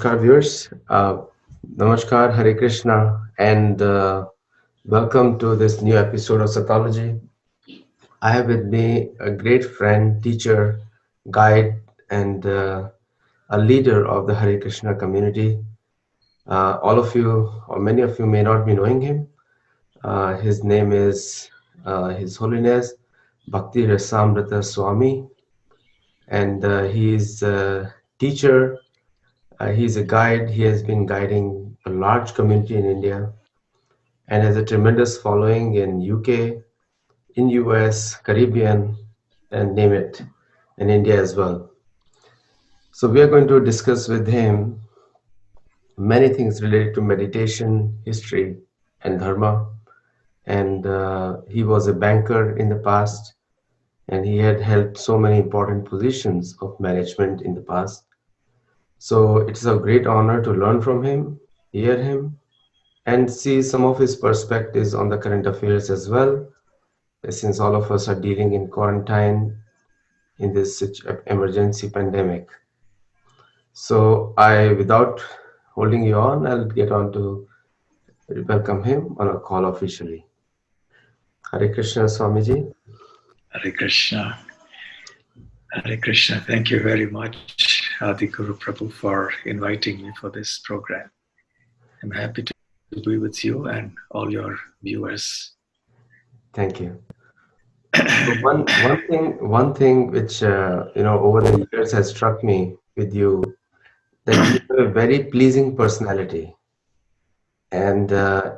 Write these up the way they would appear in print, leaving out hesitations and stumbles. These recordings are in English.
Namaskar viewers, Namaskar, Hare Krishna, and welcome to this new episode of Sattology. I have with me a great friend, teacher, guide, and a leader of the Hare Krishna community. All of you, or many of you, may not be knowing him. His name is His Holiness Bhakti Rasamrita Swami, and he is a teacher. He's a guide. He has been guiding a large community in India and has a tremendous following in UK, in US, Caribbean, and name it, in India as well. So we are going to discuss with him many things related to meditation, history, and dharma. And he was a banker in the past, and he had held so many important positions of management in the past. So it's a great honor to learn from him, hear him, and see some of his perspectives on the current affairs as well, since all of us are dealing in quarantine in this emergency pandemic. So without holding you on, I'll get on to welcome him on a call officially. Hare Krishna, Swamiji. Hare Krishna. Hare Krishna. Thank you very much, Adi Guru Prabhu, for inviting me for this program. I'm happy to be with you and all your viewers. Thank you. So one thing which over the years has struck me with you, that you have a very pleasing personality, and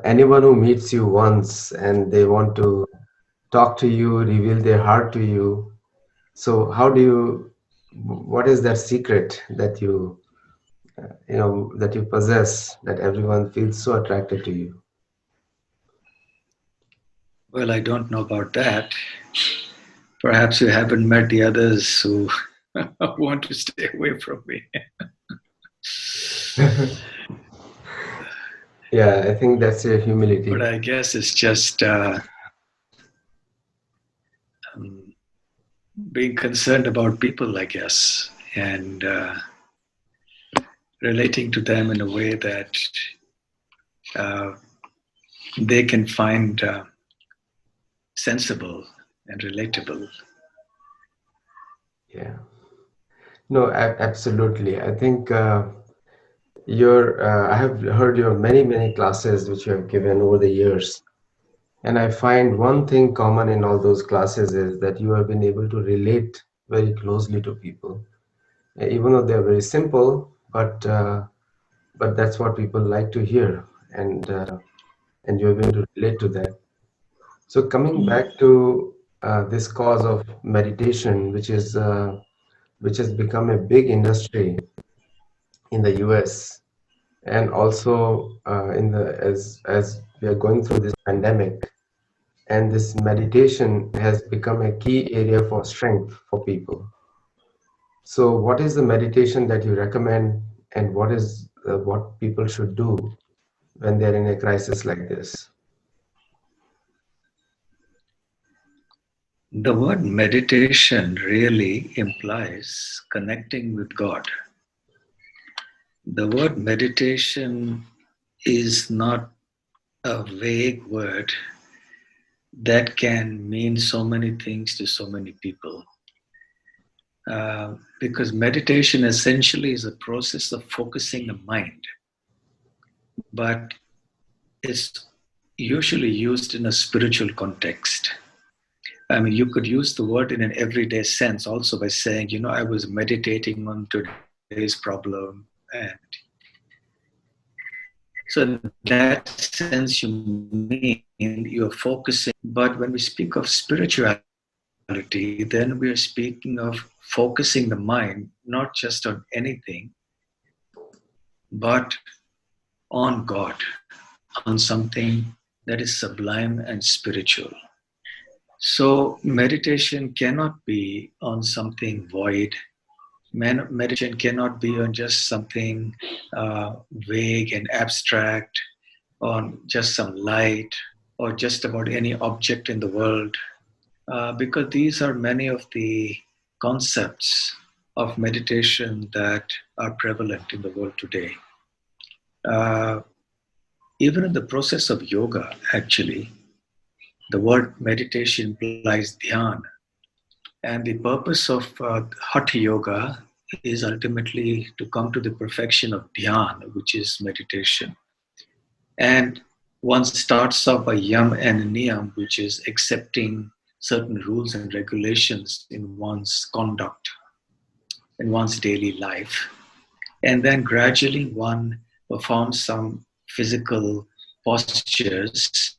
anyone who meets you once and they want to talk to you, reveal their heart to you. So what is that secret that you possess, that everyone feels so attracted to you? Well, I don't know about that. Perhaps you haven't met the others who want to stay away from me. Yeah, I think that's your humility. But I guess it's just being concerned about people, I guess, and relating to them in a way that they can find sensible and relatable. Yeah. No, absolutely. I think I have heard your many classes which you have given over the years. And I find one thing common in all those classes is that you have been able to relate very closely to people. Even though they're very simple, but that's what people like to hear, and you're able to relate to that. So coming back to this cause of meditation, which has become a big industry in the US, and also as we are going through this pandemic, and this meditation has become a key area for strength for people. So what is the meditation that you recommend, and what is what people should do when they're in a crisis like this? The word meditation really implies connecting with God. The word meditation is not a vague word that can mean so many things to so many people. Because meditation essentially is a process of focusing the mind, but it's usually used in a spiritual context. I mean, you could use the word in an everyday sense also by saying, I was meditating on today's problem. And so in that sense, you mean you're focusing. But when we speak of spirituality, then we're speaking of focusing the mind, not just on anything, but on God, on something that is sublime and spiritual. So meditation cannot be on something void. Meditation cannot be on just something vague and abstract, on just some light, or just about any object in the world, because these are many of the concepts of meditation that are prevalent in the world today. Uh, Even in the process of yoga, actually, the word meditation implies dhyan. And the purpose of Hatha Yoga is ultimately to come to the perfection of dhyan, which is meditation. And one starts off by yam and niyam, which is accepting certain rules and regulations in one's conduct, in one's daily life. And then gradually one performs some physical postures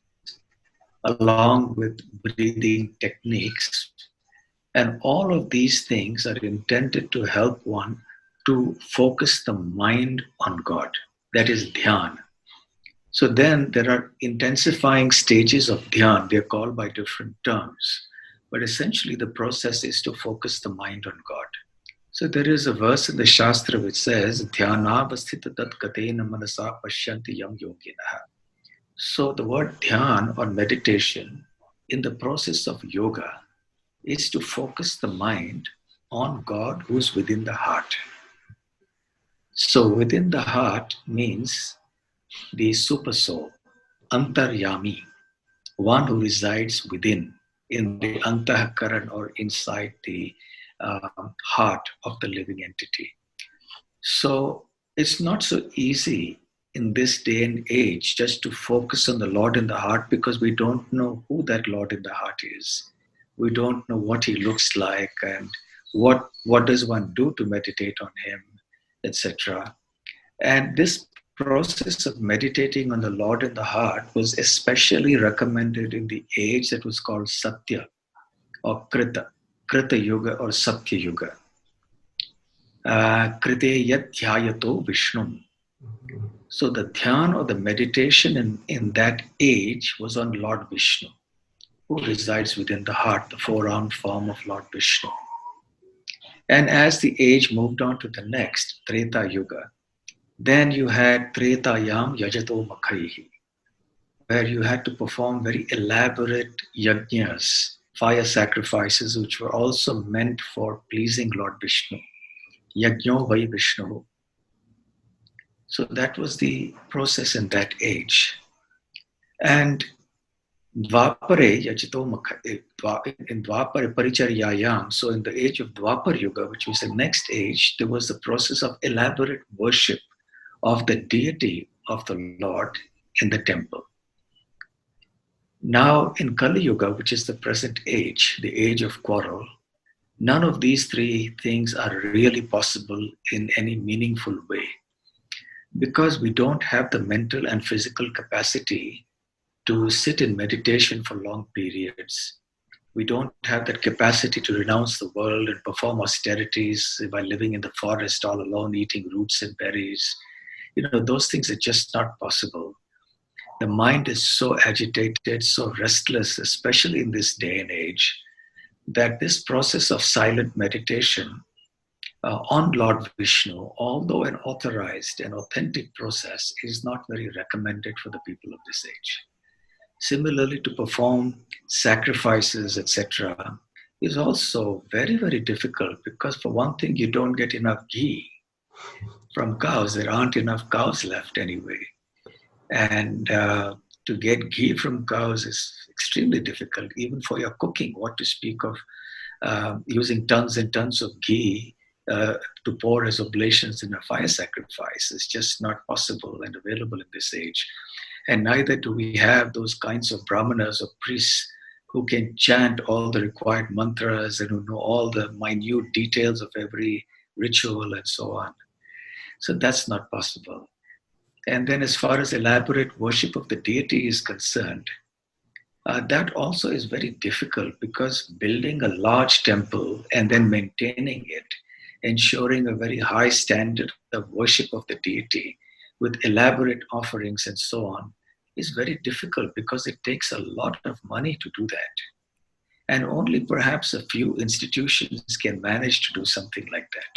along with breathing techniques. And all of these things are intended to help one to focus the mind on God. That is dhyan. So then there are intensifying stages of dhyan. They're called by different terms. But essentially the process is to focus the mind on God. So there is a verse in the Shastra which says, Dhyanavasthita tat katena manasa pashyanti yam yoginaha. So the word dhyan or meditation in the process of yoga is to focus the mind on God who's within the heart. So within the heart means the super soul, antaryami, one who resides within, in the antahakaran or inside the heart of the living entity. So it's not so easy in this day and age just to focus on the Lord in the heart, because we don't know who that Lord in the heart is. We don't know what he looks like and what does one do to meditate on him, etc. And this process of meditating on the Lord in the heart was especially recommended in the age that was called Satya or Krita Yuga or Satya Yuga. Krite yat dhyayato Vishnu. So the dhyan or the meditation in that age was on Lord Vishnu, who resides within the heart, the four-armed form of Lord Vishnu. And as the age moved on to the next, Treta Yuga, then you had Tretayam Yajato Makhaihi, where you had to perform very elaborate yajnas, fire sacrifices, which were also meant for pleasing Lord Vishnu. Yajno Vai Vishnu. So that was the process in that age. And Dvapare Yajito in Dvapare Paricharyayam, so in the age of Dwapar Yuga, which was the next age, there was the process of elaborate worship of the deity of the Lord in the temple. Now in Kali Yuga, which is the present age, the age of quarrel, none of these three things are really possible in any meaningful way, because we don't have the mental and physical capacity to sit in meditation for long periods. We don't have that capacity to renounce the world and perform austerities by living in the forest all alone, eating roots and berries. Those things are just not possible. The mind is so agitated, so restless, especially in this day and age, that this process of silent meditation on Lord Vishnu, although an authorized and authentic process, is not very recommended for the people of this age. Similarly, to perform sacrifices, etc., is also very, very difficult, because for one thing, you don't get enough ghee from cows. There aren't enough cows left anyway. And to get ghee from cows is extremely difficult, even for your cooking, what to speak of using tons and tons of ghee to pour as oblations in a fire sacrifice. Is just not possible and available in this age. And neither do we have those kinds of brahmanas or priests who can chant all the required mantras and who know all the minute details of every ritual and so on. So that's not possible. And then as far as elaborate worship of the deity is concerned, that also is very difficult, because building a large temple and then maintaining it, ensuring a very high standard of worship of the deity with elaborate offerings and so on, is very difficult, because it takes a lot of money to do that. And only perhaps a few institutions can manage to do something like that.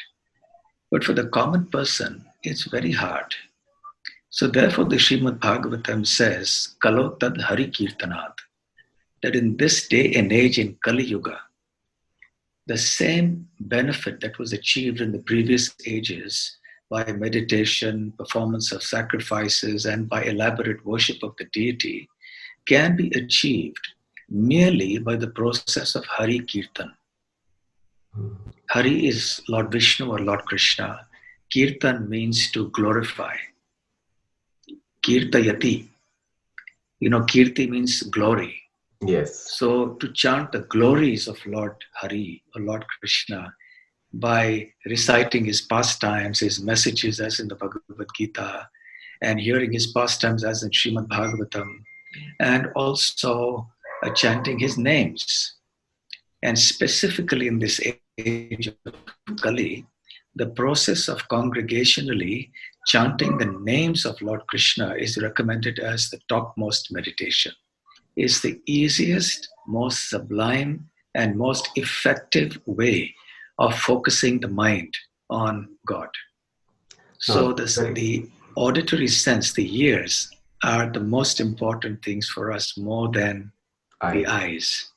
But for the common person, it's very hard. So therefore the Srimad Bhagavatam says, Kalo tad Hari Kirtanat, that in this day and age in Kali Yuga, the same benefit that was achieved in the previous ages by meditation, performance of sacrifices, and by elaborate worship of the deity can be achieved merely by the process of Hari Kirtan. Hari is Lord Vishnu or Lord Krishna. Kirtan means to glorify. Kirtayati. Kirti means glory. Yes. So to chant the glories of Lord Hari or Lord Krishna by reciting his pastimes, his messages as in the Bhagavad Gita, and hearing his pastimes as in Srimad Bhagavatam, and also chanting his names. And specifically in this age of Kali, the process of congregationally chanting the names of Lord Krishna is recommended as the topmost meditation. It's the easiest, most sublime, and most effective way of focusing the mind on God. So the auditory sense, the ears, are the most important things for us more than the eyes.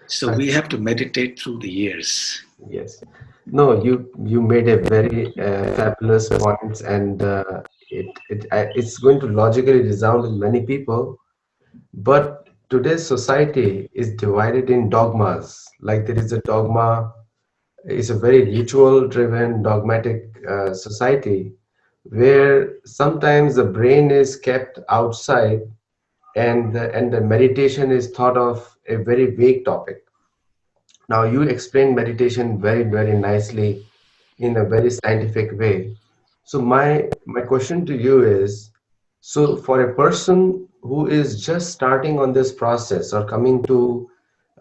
So we have to meditate through the ears. Yes. No, you made a very fabulous point, and it's going to logically resound in many people. But today's society is divided in dogmas. Like there is a dogma, it's a very ritual-driven, dogmatic society where sometimes the brain is kept outside, and the meditation is thought of a very vague topic. Now, you explained meditation very, very nicely in a very scientific way. So my question to you is, so for a person who is just starting on this process or coming to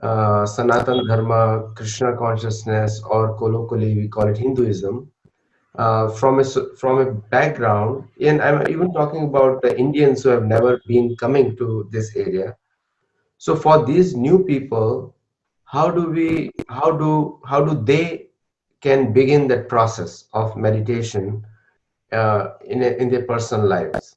Sanatana Dharma, Krishna consciousness, or colloquially we call it Hinduism, from a background, and I'm even talking about the Indians who have never been coming to this area. So for these new people, how do they can begin that process of meditation in their personal lives?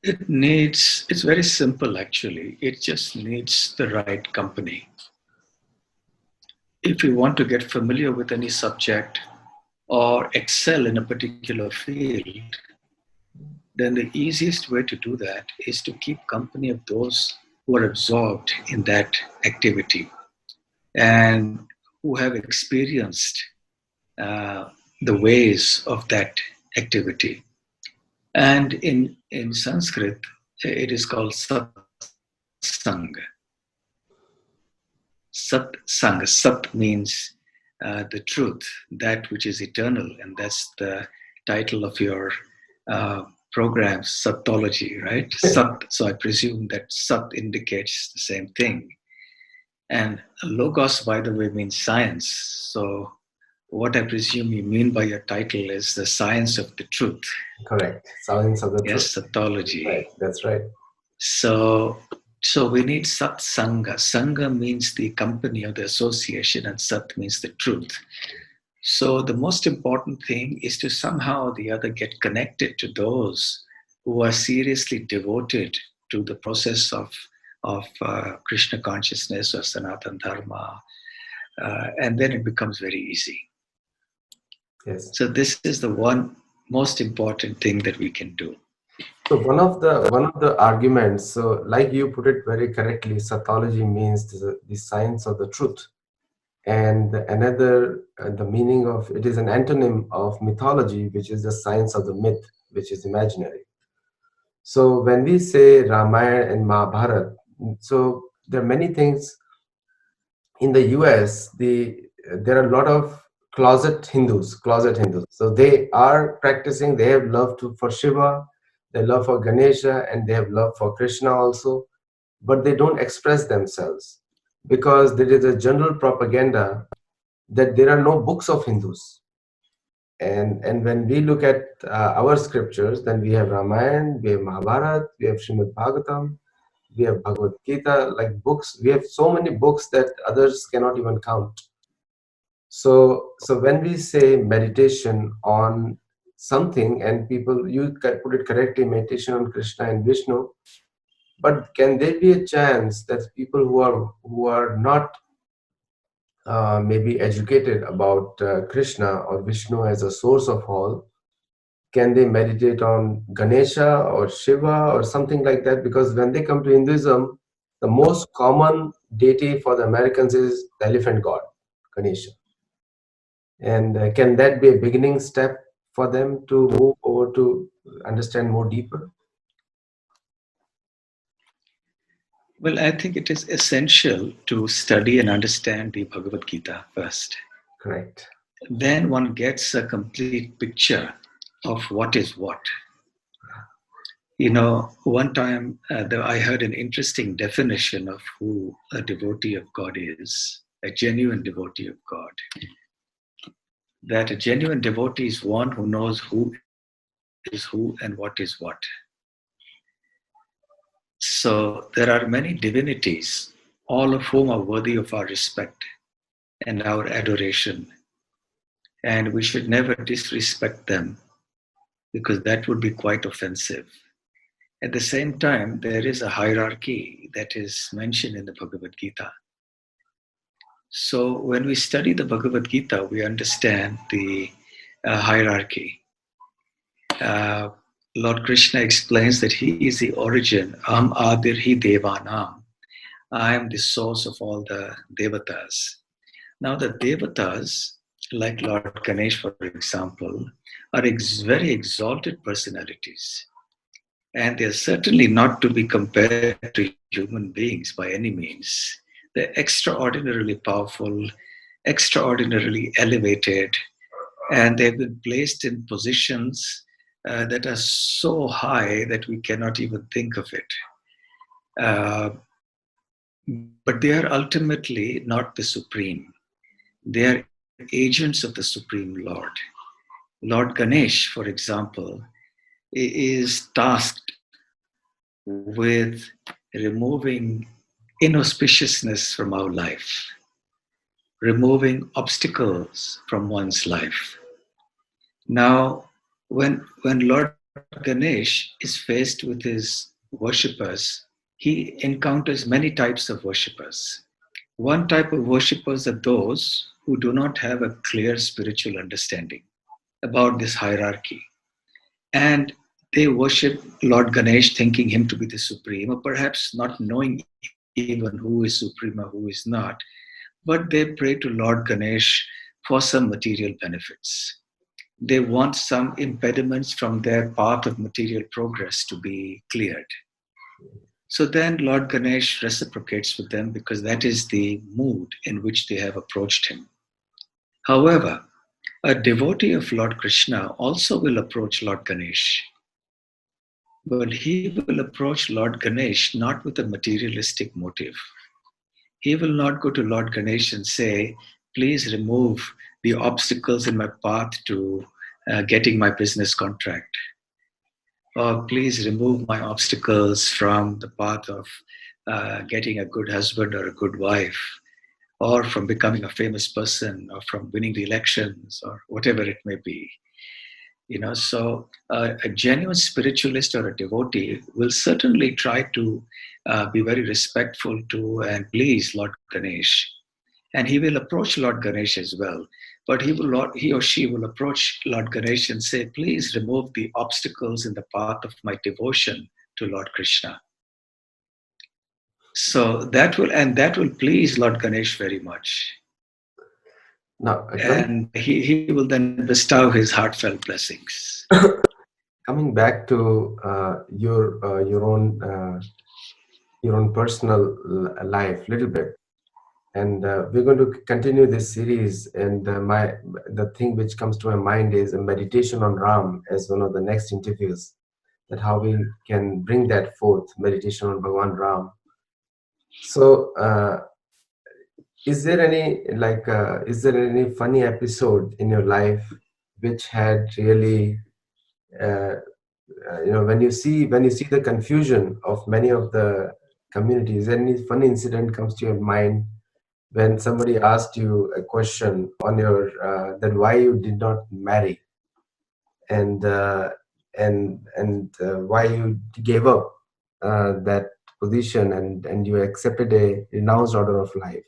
It's very simple actually. It just needs the right company. If you want to get familiar with any subject or excel in a particular field, then the easiest way to do that is to keep company of those who are absorbed in that activity and who have experienced the ways of that activity. And in Sanskrit, it is called satsang. Satsang. Sat means the truth, that which is eternal, and that's the title of your program, Sattology, right? Sat. So I presume that Sat indicates the same thing. And Logos, by the way, means science. So what I presume you mean by your title is the science of the truth. Correct. Science of the truth. Yes, Sattology. Right. That's right. So we need Satsanga. Sangha means the company or the association, and Sat means the truth. So the most important thing is to somehow or the other get connected to those who are seriously devoted to the process of Krishna consciousness or Sanatana Dharma, and then it becomes very easy. Yes. So this is the one most important thing that we can do. So one of the arguments, so like you put it very correctly, Sattology means the science of the truth. And another, the meaning of it is an antonym of mythology, which is the science of the myth, which is imaginary. So when we say Ramayana and Mahabharata, so there are many things in the US. There are a lot of closet Hindus. So they are practicing. They have love for Shiva, they love for Ganesha, and they have love for Krishna also, but they don't express themselves because there is a general propaganda that there are no books of Hindus. And when we look at our scriptures, then we have Ramayana, we have Mahabharata, we have Srimad Bhagavatam, we have Bhagavad Gita, like books. We have so many books that others cannot even count. So when we say meditation on something, and people, you put it correctly, meditation on Krishna and Vishnu, But can there be a chance that people who are not maybe educated about Krishna or Vishnu as a source of all, can they meditate on Ganesha or Shiva or something like that? Because when they come to Hinduism, the most common deity for the Americans is the elephant god, Ganesha. And can that be a beginning step for them to move over to understand more deeper? Well, I think it is essential to study and understand the Bhagavad Gita first. Correct. Then one gets a complete picture of what is what. One time I heard an interesting definition of who a devotee of God is, a genuine devotee of God. That a genuine devotee is one who knows who is who and what is what. So there are many divinities, all of whom are worthy of our respect and our adoration. And we should never disrespect them because that would be quite offensive. At the same time, there is a hierarchy that is mentioned in the Bhagavad Gita. So when we study the Bhagavad Gita, we understand the hierarchy. Lord Krishna explains that he is the origin, Aham Adir Hi Devanam. I am the source of all the devatas. Now the devatas, like Lord Ganesh, for example, are very exalted personalities. And they're certainly not to be compared to human beings by any means. They're extraordinarily powerful, extraordinarily elevated, and they've been placed in positions that are so high that we cannot even think of it. But they are ultimately not the supreme. They are agents of the Supreme Lord. Lord Ganesh, for example, is tasked with removing inauspiciousness from our life, removing obstacles from one's life. Now, when Lord Ganesh is faced with his worshippers, he encounters many types of worshippers. One type of worshippers are those who do not have a clear spiritual understanding about this hierarchy. And they worship Lord Ganesh thinking him to be the supreme, or perhaps not knowing even who is supreme or who is not. But they pray to Lord Ganesh for some material benefits. They want some impediments from their path of material progress to be cleared. So then Lord Ganesh reciprocates with them because that is the mood in which they have approached him. However, a devotee of Lord Krishna also will approach Lord Ganesh. But he will approach Lord Ganesh not with a materialistic motive. He will not go to Lord Ganesh and say, please remove the obstacles in my path to getting my business contract. Or please remove my obstacles from the path of getting a good husband or a good wife, or from becoming a famous person, or from winning the elections, or whatever it may be. So a genuine spiritualist or a devotee will certainly try to be very respectful to and please Lord Ganesh. And he will approach Lord Ganesh as well. But he or she will approach Lord Ganesh and say, please remove the obstacles in the path of my devotion to Lord Krishna. So that will please Lord Ganesh very much. Now, And he will then bestow his heartfelt blessings. coming back to your own personal life, little bit, and we're going to continue this series. And the thing which comes to my mind is a meditation on Ram as one of the next interviews. That how we can bring that forth, meditation on Bhagwan Ram. So, is there any funny episode in your life which had really when you see the confusion of many of the communities, any funny incident comes to your mind when somebody asked you a question on your that why you did not marry, and why you gave up that position, and you accepted a renounced order of life.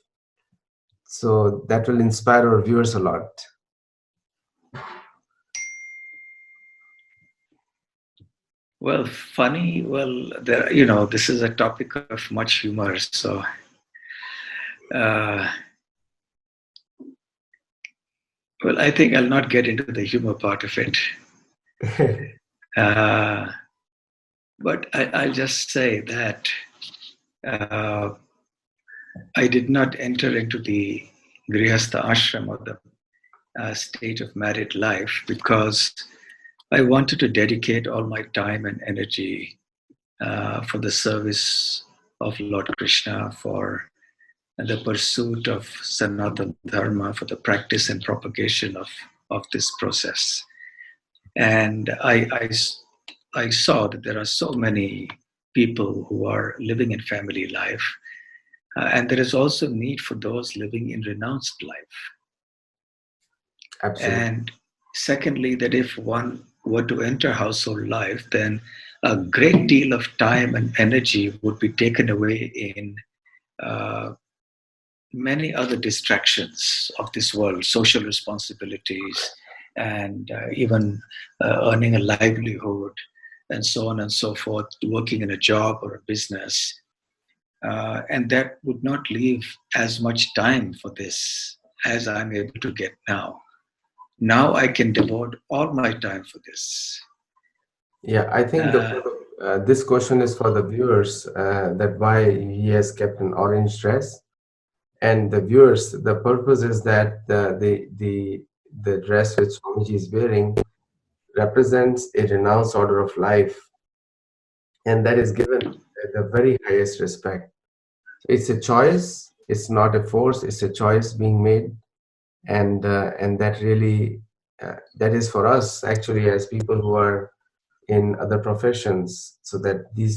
So that will inspire our viewers a lot. Well, funny. Well, there. This is a topic of much humor. So, uh, well, I think I'll not get into the humor part of it. Uh, but I'll just say that uh, I did not enter into the Grihastha ashram, or the state of married life, because I wanted to dedicate all my time and energy for the service of Lord Krishna, for the pursuit of Sanatana Dharma, for the practice and propagation of this process. And I saw that there are so many people who are living in family life, and there is also need for those living in renounced life. Absolutely. And secondly, that if one were to enter household life, then a great deal of time and energy would be taken away in uh, many other distractions of this world, social responsibilities, and even earning a livelihood, and so on and so forth, working in a job or a business. And that would not leave as much time for this as I'm able to get now. Now I can devote all my time for this. Yeah, I think Uh, this question is for the viewers, that why he has kept an orange dress. And the viewers, the purpose is that the dress which Swamiji is wearing represents a renounced order of life, and that is given the very highest respect. It's a choice. It's not a force. It's a choice being made, and that really that is for us actually as people who are in other professions, so that the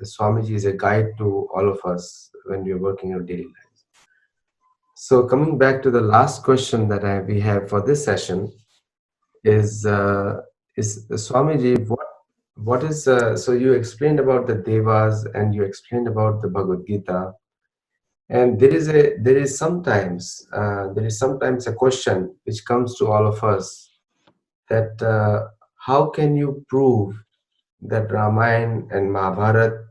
Swamiji is a guide to all of us when we are working our daily lives. So coming back to the last question that we have for this session is Swamiji, what is so you explained about the devas and you explained about the Bhagavad Gita, and there is sometimes a question which comes to all of us, that how can you prove that Ramayana and Mahabharata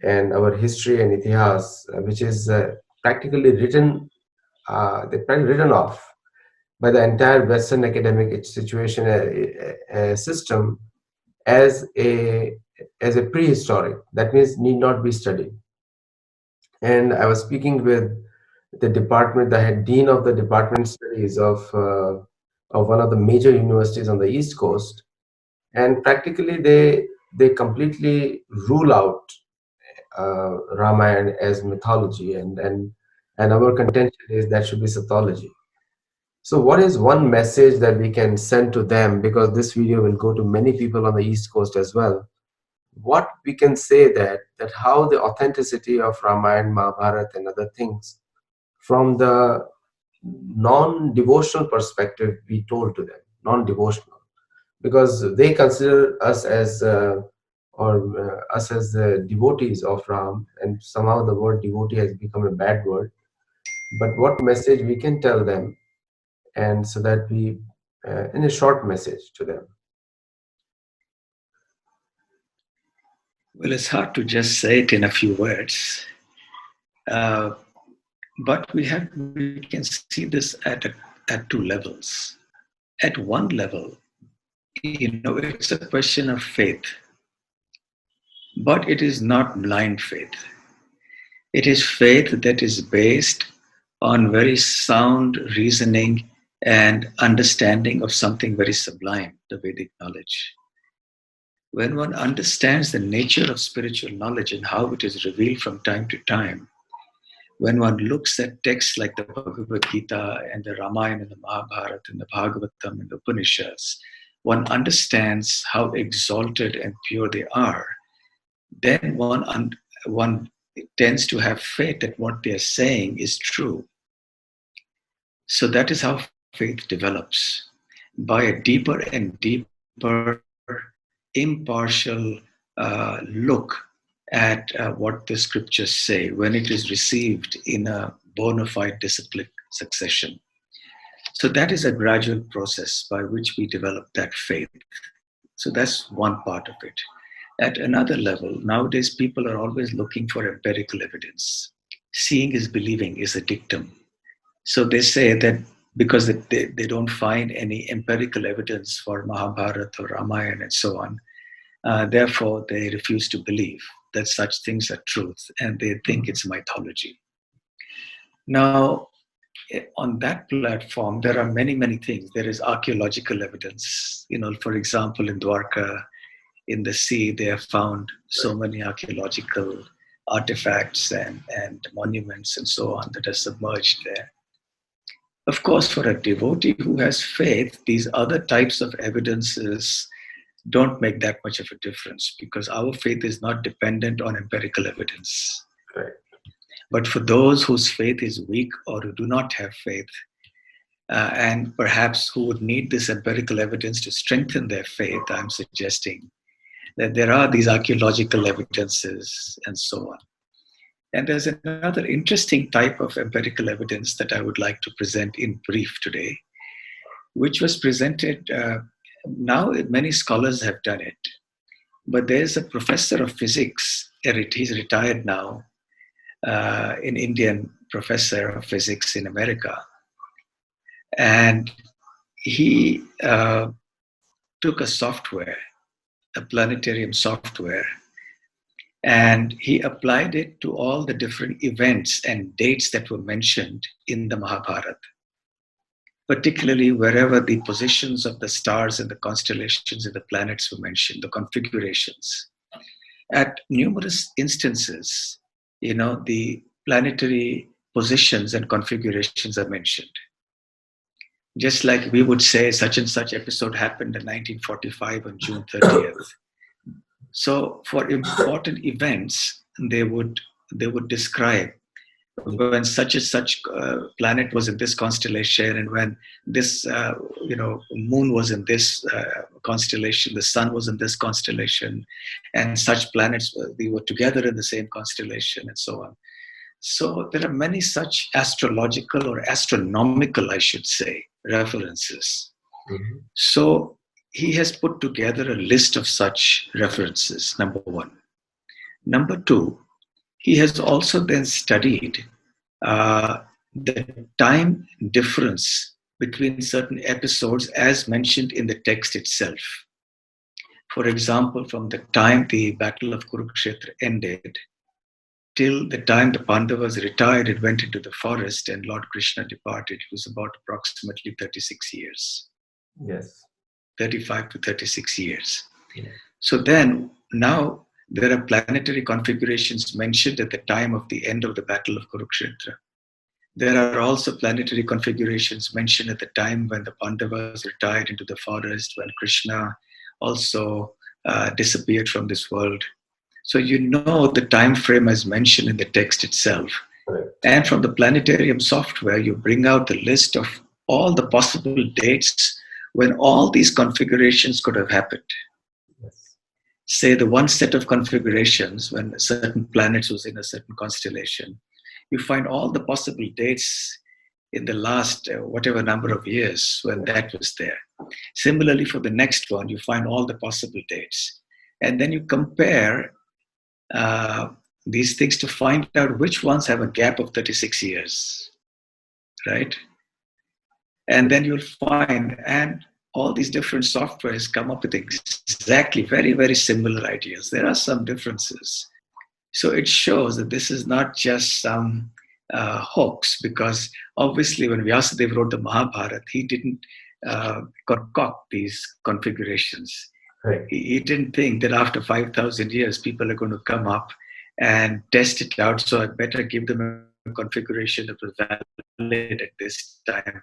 and our history and Itihas, which is practically written off by the entire Western academic situation system as a prehistoric. That means need not be studied. And I was speaking with the department, the head dean of the department studies of one of the major universities on the East Coast, and practically they completely rule out Ramayana as mythology, and our contention is that should be Sattology. So, what is one message that we can send to them? Because this video will go to many people on the East Coast as well. What we can say that how the authenticity of Ramayana, Mahabharata, and other things from the non-devotional perspective be told to them, non-devotional, because they consider us as us as the devotees of Ram, and somehow the word devotee has become a bad word. But what message we can tell them, and so that we, in a short message to them. well, it's hard to just say it in a few words, but we can see this at two levels. At one level, it's a question of faith, but it is not blind faith. It is faith that is based on very sound reasoning and understanding of something very sublime, the Vedic knowledge. When one understands the nature of spiritual knowledge and how it is revealed from time to time, when one looks at texts like the Bhagavad Gita and the Ramayana and the Mahabharata and the Bhagavatam and the Upanishads, one understands how exalted and pure they are. Then one tends to have faith that what they are saying is true. So that is how faith develops, by a deeper and deeper impartial look at what the scriptures say when it is received in a bona fide disciplic succession. So that is a gradual process by which we develop that faith. So that's one part of it. At another level, nowadays people are always looking for empirical evidence. Seeing is believing is a dictum. So they say that because they don't find any empirical evidence for Mahabharata or Ramayana and so on, therefore they refuse to believe that such things are truth, and they think it's mythology. Now, on that platform, there are many, many things. There is archaeological evidence. For example, in Dwarka, in the sea, they have found so many archaeological artifacts and monuments and so on that are submerged there. Of course, for a devotee who has faith, these other types of evidences don't make that much of a difference, because our faith is not dependent on empirical evidence. Right. But for those whose faith is weak or who do not have faith, and perhaps who would need this empirical evidence to strengthen their faith, I'm suggesting that there are these archaeological evidences and so on. And there's another interesting type of empirical evidence that I would like to present in brief today, which was presented, now many scholars have done it, but there's a professor of physics, he's retired now, an Indian professor of physics in America. And he took a software, a planetarium software, and he applied it to all the different events and dates that were mentioned in the Mahabharata, particularly wherever the positions of the stars and the constellations and the planets were mentioned, the configurations. At numerous instances, the planetary positions and configurations are mentioned. Just like we would say such and such episode happened in 1945 on June 30th. So for important events, they would describe when such and such planet was in this constellation, and when this moon was in this constellation, the sun was in this constellation, and such planets they were together in the same constellation, and so on. So there are many such astrological or astronomical, I should say, references. Mm-hmm. So he has put together a list of such references, number one. Number two, he has also then studied the time difference between certain episodes as mentioned in the text itself. For example, from the time the Battle of Kurukshetra ended till the time the Pandavas retired and went into the forest and Lord Krishna departed, it was about approximately 36 years. Yes. 35 to 36 years. Yeah. So then, now there are planetary configurations mentioned at the time of the end of the Battle of Kurukshetra. There are also planetary configurations mentioned at the time when the Pandavas retired into the forest, when Krishna also disappeared from this world. So the time frame as mentioned in the text itself. Right. And from the planetarium software, you bring out the list of all the possible dates when all these configurations could have happened. Yes. Say the one set of configurations when certain planets was in a certain constellation, you find all the possible dates in the last whatever number of years when that was there. Similarly, for the next one, you find all the possible dates. And then you compare these things to find out which ones have a gap of 36 years, right? And then you'll find, and all these different softwares come up with exactly very, very similar ideas. There are some differences. So it shows that this is not just some hoax, because obviously when Vyasadeva wrote the Mahabharata, he didn't concoct these configurations. Right. He didn't think that after 5,000 years, people are going to come up and test it out. So I better give them a configuration that was valid at this time,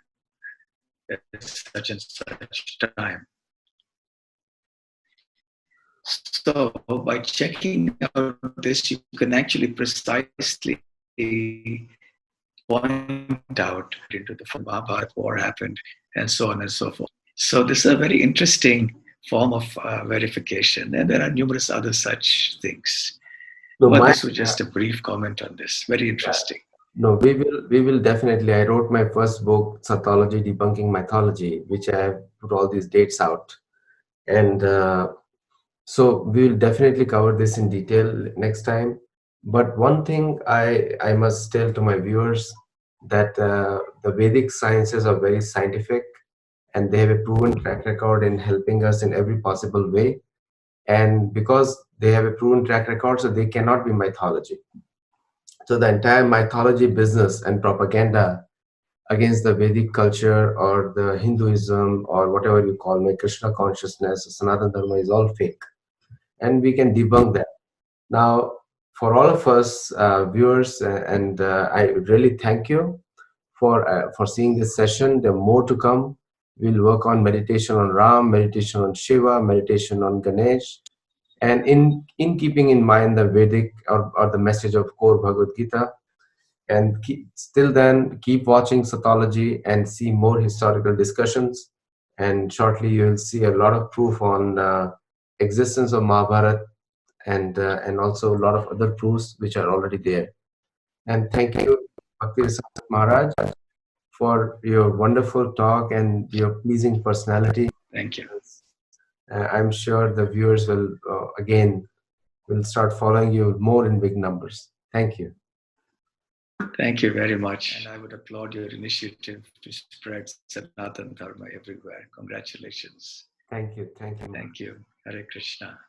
at such and such time. So by checking out this, you can actually precisely point out into the Mahabharata war happened, and so on and so forth. So this is a very interesting form of verification, and there are numerous other such things. No, But my this was just a brief comment on this. Very interesting. no, we will definitely. I wrote my first book, Sattology, Debunking Mythology, which I have put all these dates out, and so we will definitely cover this in detail next time. But one thing I must tell to my viewers that the Vedic sciences are very scientific, and they have a proven track record in helping us in every possible way. And because they have a proven track record, so they cannot be mythology. So the entire mythology business and propaganda against the Vedic culture or the Hinduism or whatever you call me, Krishna consciousness, Sanatana Dharma is all fake. And we can debunk that. Now, for all of us viewers, and I really thank you for seeing this session. There are more to come. We'll work on meditation on Ram, meditation on Shiva, meditation on Ganesh, and in keeping in mind the Vedic or the message of core Bhagavad Gita. And still then, keep watching Sattology and see more historical discussions. And shortly, you will see a lot of proof on existence of Mahabharata and also a lot of other proofs which are already there. And thank you, Bhakti Maharaj, for your wonderful talk and your pleasing personality. Thank you. I'm sure the viewers will again will start following you more in big numbers. Thank you. Thank you very much. And I would applaud your initiative to spread Sanatana Dharma everywhere. Congratulations. Thank you. Thank you. Thank you. Hare Krishna.